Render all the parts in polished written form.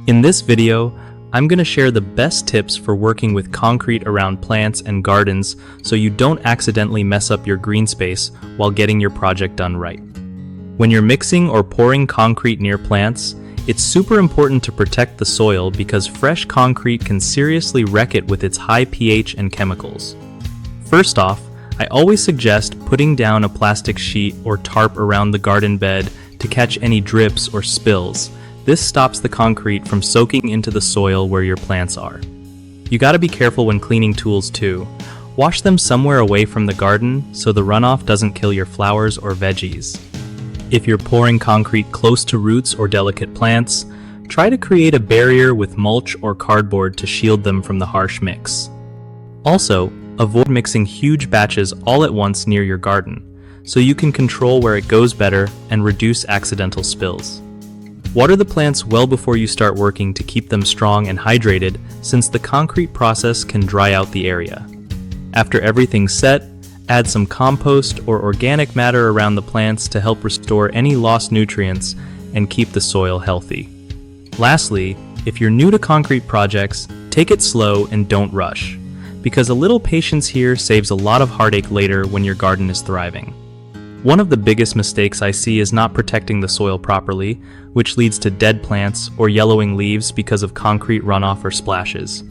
In this video, I'm going to share the best tips for working with concrete around plants and gardens so you don't accidentally mess up your green space while getting your project done right. When you're mixing or pouring concrete near plants, it's super important to protect the soil because fresh concrete can seriously wreck it with its high pH and chemicals. First off, I always suggest putting down a plastic sheet or tarp around the garden bed to catch any drips or spills. This stops the concrete from soaking into the soil where your plants are. You gotta be careful when cleaning tools too. Wash them somewhere away from the garden so the runoff doesn't kill your flowers or veggies. If you're pouring concrete close to roots or delicate plants, try to create a barrier with mulch or cardboard to shield them from the harsh mix. Also, avoid mixing huge batches all at once near your garden, so you can control where it goes better and reduce accidental spills. Water the plants well before you start working to keep them strong and hydrated, since the concrete process can dry out the area. After everything's set, add some compost or organic matter around the plants to help restore any lost nutrients and keep the soil healthy. Lastly, if you're new to concrete projects, take it slow and don't rush, because a little patience here saves a lot of heartache later when your garden is thriving. One of the biggest mistakes I see is not protecting the soil properly, which leads to dead plants or yellowing leaves because of concrete runoff or splashes.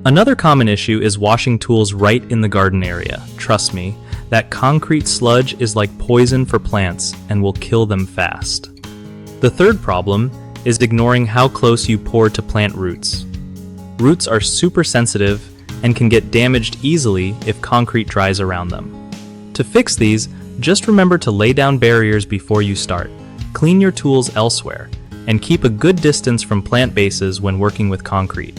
Another common issue is washing tools right in the garden area. Trust me, that concrete sludge is like poison for plants and will kill them fast. The third problem is ignoring how close you pour to plant roots. Roots are super sensitive and can get damaged easily if concrete dries around them. To fix these, just remember to lay down barriers before you start, clean your tools elsewhere, and keep a good distance from plant bases when working with concrete.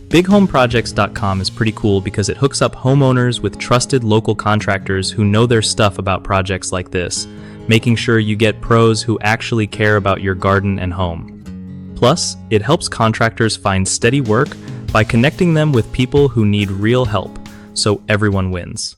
BigHomeProjects.com is pretty cool because it hooks up homeowners with trusted local contractors who know their stuff about projects like this, making sure you get pros who actually care about your garden and home. Plus, it helps contractors find steady work by connecting them with people who need real help, so everyone wins.